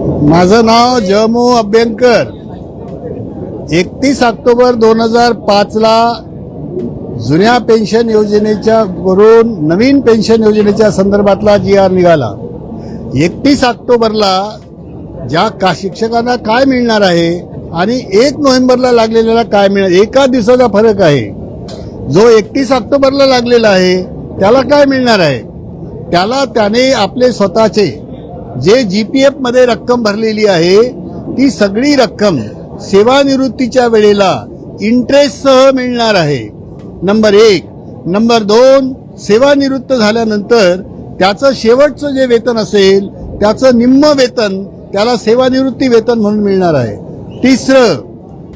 माझं नाव जमू अभ्यंकर। 31 ऑक्टोबर 2005 ला जुन्या पेन्शन योजनेच्या वरून नवीन पेन्शन योजनेच्या संदर्भातला GR निघाला। 31 ऑक्टोबरला ज्या शिक्षकांना काय मिळणार आहे आणि 1 नोव्हेंबरला लागलेल्याला काय मिळणार, एका दिवसाचा फरक आहे। जो 31 ऑक्टोबरला लागलेला आहे त्याला काय मिळणार आहे, त्याला त्याने आपले स्वतःचे जे GPF मध्ये रक्कम भरलेली आहे ती सगळी रक्कम सेवानिवृत्तीच्या वेळेला इंटरेस्टसह मिळणार आहे, नंबर 1। नंबर 2, सेवानिवृत्त झाल्यानंतर त्याचं शेवटचं जे वेतन असेल त्याचं निम्म वेतन त्याला सेवानिवृत्ती वेतन म्हणून मिळणार आहे। तिसरं,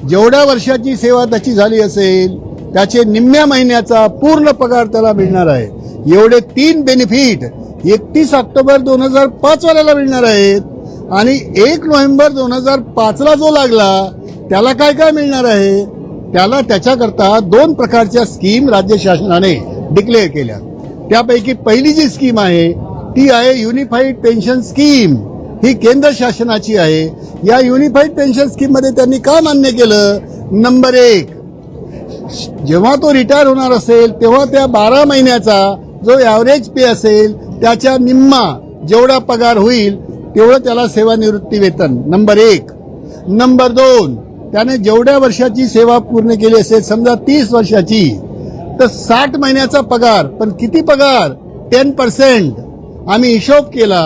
जेवढ्या वर्षाची सेवा त्याची झाली असेल त्याचे निम्म्या महिन्याचा पूर्ण पगार त्याला मिळणार आहे। एवढे 3 बेनिफिट 31 ऑक्टोबर 2005 वाल्याला मिळणार आहेत आणि 1 नोव्हेंबर 2005 ला जो लागला त्याला काय काय मिळणार आहे, त्याला त्याच्याकरता 2 प्रकारच्या स्कीम राज्य शासनाने डिक्लेअर केल्या। त्यापैकी पहिली जी स्कीम आहे ती आहे युनिफाईड पेन्शन स्कीम। ही केंद्र शासनाची आहे। या युनिफाईड पेन्शन स्कीम मध्ये त्यांनी का मान्य केलं, नंबर 1, जेव्हा तो रिटायर होणार असेल तेव्हा त्या 12 महिन्याचा जो ॲव्हरेज पे असेल त्याच्या निम्मा जेवढा पगार होईल तेवढं त्याला सेवानिवृत्ती वेतन, नंबर 1। नंबर 2, त्याने जेवढ्या वर्षाची सेवा पूर्ण केली असेल, समजा 30 वर्षाची, तर 60 महिन्याचा पगार। पण किती पगार, 10%। आम्ही हिशोब केला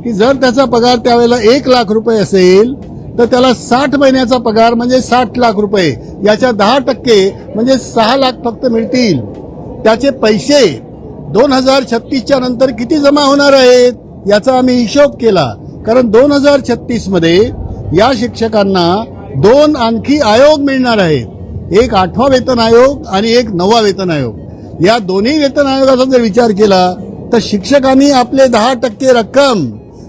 की जर त्याचा पगार त्यावेळेला 1 लाख रुपये असेल तर त्याला 60 महिन्याचा पगार म्हणजे 60 लाख रुपये, याच्या 10% म्हणजे 6 लाख फक्त मिळतील। त्याचे पैसे 2036च्या नंतर किती जमा होणार आहेत याचा आम्ही हिशोब केला, कारण 2036 मध्ये या शिक्षकांना 2 आणखी आयोग मिळणार आहेत, एक 8वा वेतन आयोग आणि एक 9वा वेतन आयोग। या दोन्ही वेतन आयोगाचा जर विचार केला तर शिक्षकांनी आपले 10% रक्कम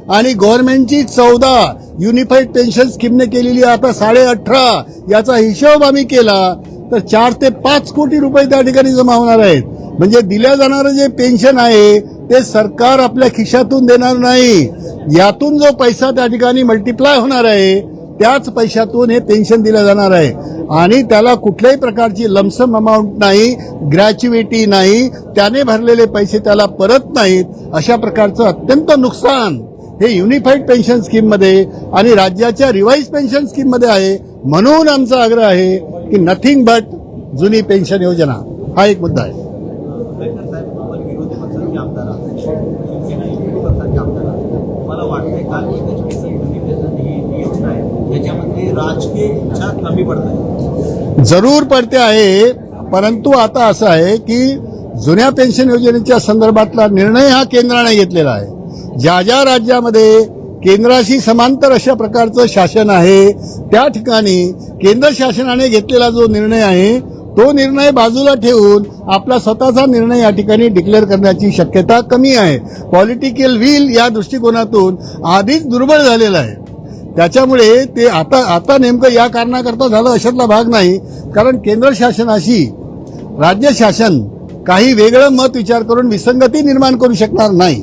आणि गव्हर्नमेंटची 14 युनिफाईड पेन्शन स्कीमने केलेली आता 18.5, याचा हिशोब आम्ही केला तर 4 ते 5 कोटी रुपये त्या ठिकाणी जमा होणार आहेत। म्हणजे दिल्या जाणारं जे पेन्शन आहे ते सरकार आपल्या खिशातून देणार नाही, यातून जो पैसा त्या ठिकाणी मल्टिप्लाय होणार आहे त्याच पैशातून हे पेन्शन दिलं जाणार आहे आणि त्याला कुठल्याही प्रकारची लमसम अमाऊंट नाही, ग्रॅच्युइटी नाही, त्याने भरलेले पैसे त्याला परत नाहीत। अशा प्रकारचं अत्यंत नुकसान हे युनिफाईड पेन्शन स्कीम मध्ये आणि राज्याच्या रिवाइज पेन्शन स्कीम मध्ये आहे। म्हणून आमचा आग्रह आहे की नथिंग बट जुनी पेन्शन योजना हा एक मुद्दा आहे। मला वाटतंय का याच्यामध्ये राजकीय इच्छा कमी पडते, जरूर पडते आहे, परंतु आता असं आहे की जुन्या पेन्शन योजनेच्या संदर्भातला निर्णय हा केंद्राने घेतलेला आहे। ज्या ज्या राज्यामध्ये केंद्राशी समांतर अशा प्रकारचं शासन आहे त्या ठिकाणी केंद्र शासनाने घेतलेला जो निर्णय आहे तो निर्णय बाजूला ठेवून आपला स्वतःचा निर्णय या ठिकाणी डिक्लेअर करण्याची शक्यता कमी आहे। पॉलिटिकल विल या दृष्टिकोनातून आधीच दुर्बळ झालेला आहे, त्याच्यामुळे ते आता नेमकं या कारणाकरता झालं अशातला भाग नाही, कारण केंद्र शासनाशी राज्य शासन काही वेगळं मत विचार करून विसंगती निर्माण करू शकणार नाही।